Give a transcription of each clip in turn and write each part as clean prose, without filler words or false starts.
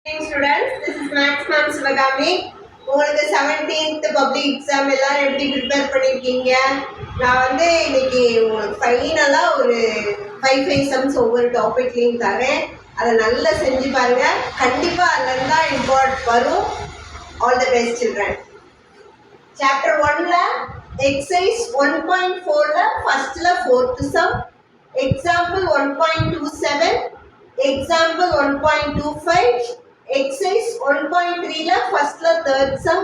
Students, this is Max Ma'am Sivagami. உங்களுக்கு 17th public exam எல்லாரும் எப்படி ப்ரிப்பேர் பண்ணியிருக்கீங்க? நான் வந்து இன்னைக்கு உங்களுக்கு ஃபைனலாக ஒரு 5 சம்ஸ் ஒவ்வொரு டாபிக்லையும் தரேன். அதை நல்லா செஞ்சு பாருங்க. கண்டிப்பாக அதில் தான் இம்பார்ட் வரும். All the best children. Chapter 1ல எக்ஸசைஸ் 1.4ல ஃபர்ஸ்ட்ல 4th sum, example 1.27, example 1.25, exercise 1.3 first la third sum,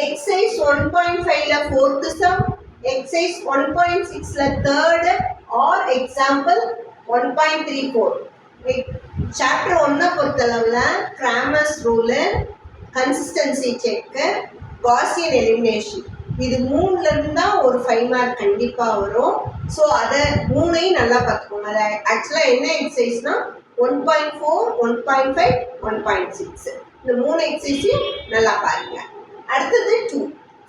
exercise 1.5 la fourth sum, exercise 1.6 la third or example 1.34. chapter 1 பொறுத்தளவுல Cramer's rule, consistency check, Gaussian elimination, இது மூணுல இருந்தா ஒரு 5 mark கண்டிப்பா வரும். ஸோ அதை மூணையும் நல்லா பார்த்துக்கோங்க. அதை ஆக்சுவலாக என்ன எக்ஸசைஸ்னா 1.4, 1.5, 1.6 இந்த மூணு எக்ஸசைஸையும் நல்லா பாருங்க. அடுத்தது 2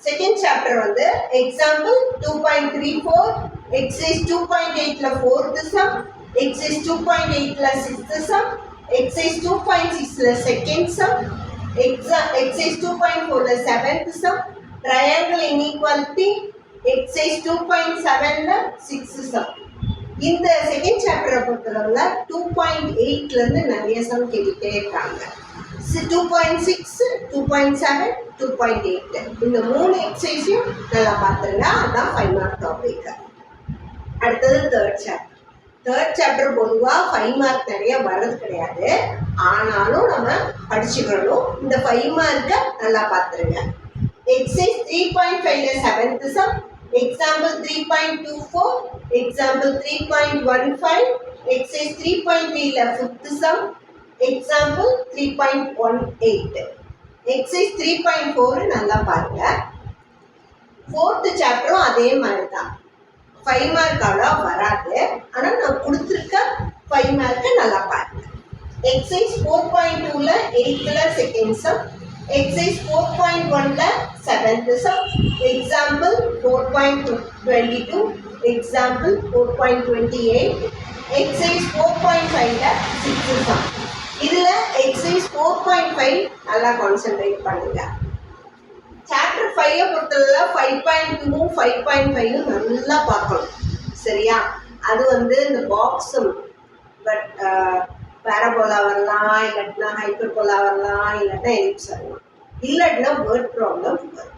செகண்ட் சாப்டர் வந்து எக்ஸாம்பிள் 2.34, எக்ஸசைஸ் 2.8ல 4th சம், எக்ஸசைஸ் 2.8ல 6th சம், எக்ஸசைஸ் 2.6ல செகண்ட் சம், எக்ஸசைஸ் 2.4ல 7th sum, triangle inequality, exercise 2.7ல 6th சம். இந்த செகண்ட் சாப்டரை பொறுத்தளவுல 2.8லேருந்து நிறைய சம் கேட்டுகிட்டே இருக்காங்க. 2.6, 2.7, 2.8 இந்த மூணு எக்ஸசைஸையும் நல்லா பார்த்துருங்க. அதுதான் 5 மார்க் டாபிக். அடுத்தது தேர்ட் சாப்டர் பொதுவாக 5 மார்க் நிறைய வர்றது கிடையாது. ஆனாலும் நம்ம படிச்சுக்கணும். இந்த 5 மார்க்கை நல்லா பார்த்துருங்க. எக்ஸசைஸ் 3.5ல 7th sum, example 3.24, example 3.15, exercise 3.3 la 5th sum, example 3.18. exercise 3.4 நல்லா பாருங்க. 4th சாப்டரும் அதே மாதிரி தான் 5 மார்க்கால வராது. ஆனால் நான் கொடுத்துருக்க 5 மார்க்கை நல்லா பாருங்க. எக்ஸசைஸ் 4.2ல 8th செகண்ட் சம், exercise 4.1ல 7th sum, example 4.22, example 4.28, exercise 4.5ல 6th sum. இதுல exercise 4.5 நல்லா கான்சென்ட்ரேட் பண்ணுங்க. சாப்டர் 5 பொறுத்தவரை 5.2, 5.5 நல்லா பார்க்கணும். சரியா? அது வந்து இந்த பாக்ஸும் பட் பேரபோலா வரலாம், இல்லாட்டினா ஹைப்பர்போலா வரலாம், இல்லாட்டினா எலிப்ஸ் வரலாம், இல்லாட்டினா வேர்ட் ப்ராப்ளம் வரும்.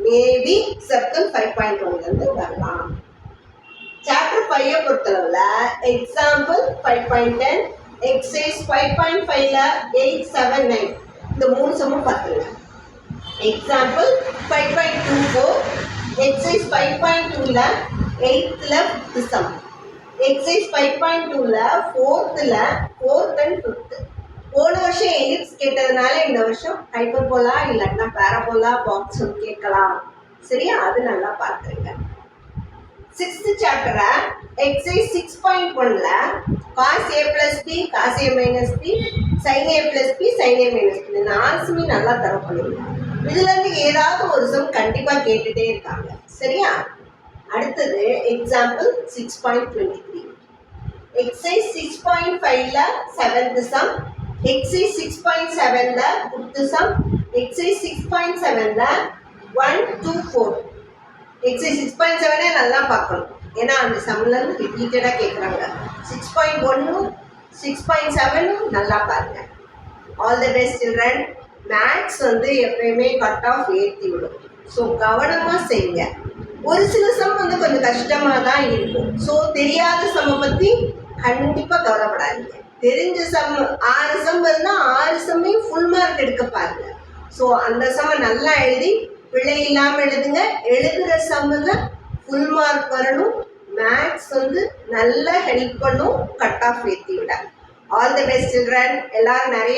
மேபி சர்க்கிள் 5.1லேருந்து வரலாம். சாப்டர் 5 பொறுத்தளவில் எக்ஸாம்பிள் 5.10, எக்ஸசைஸ் 5.5ல 8, 7, 9 இந்த மூணு சம்மும் பார்த்துருங்க. எக்ஸாம்பிள் 5.24, எக்ஸசைஸ் 5.2ல 8th 5th சம், எக்ஸசைஸ் 5.2ல 4th and 5th. போன வருஷம் எலிப்ஸ் கேட்டதுனால இந்த வருஷம் ஹைப்பர்போலா இல்லாட்டினா பேரபோலா பாக்ஸ் கேட்கலாம். சரியா? அது நல்லா பார்த்துருங்க. 6th சாப்டரை எக்ஸசைஸ் 6.1ல cos a plus b, cos a minus b, sin a plus b, sin a minus b இந்த 4 சுமே நல்லா தர பண்ணுங்க. இதுலேருந்து ஏதாவது ஒரு சம் கண்டிப்பாக கேட்டுகிட்டே இருக்காங்க. சரியா? அடுத்தது எக்ஸாம்பிள் 6.23, எக்ஸசைஸ் 6.5ல 7th சம், எக்ஸசைஸ் 6.7ல 5th சம், எக்ஸசைஸ் 6.7ல 1, 2, 4. எக்ஸசைஸ் 6.7 நல்லா பார்க்கணும். ஏன்னா அந்த சம்லேருந்து ரிப்பீட்டடாக கேட்குறாங்க. 6.1, 6.7 நல்லா பாருங்க. All the best children. Maths வந்து எப்பயுமே கட் ஆஃப் ஏற்றி விடும். ஸோ கவனமாக செய்யுங்க. ஒரு சில சம் வந்து கொஞ்சம் கஷ்டமாக தான் இருக்கும். ஸோ தெரியாத சம்மை பற்றி கண்டிப்பாக கவலைப்படாதீங்க. தெரிஞ்ச சம் 6 சம் இருந்தால் 6 சம்மையும் ஃபுல் மார்க் எடுக்க பாருங்க. ஸோ அந்த சம்மை நல்லா எழுதி பிழை இல்லாமல் எழுதுங்க. எழுதுகிற சம்மில் ஃபுல் மார்க் வரணும். மேக்ஸ் வந்து நல்லா ஹெல்ப் பண்ணும் கட் ஆஃப் ஏற்றி விட. All the best children. எல்லாரும் நிறைய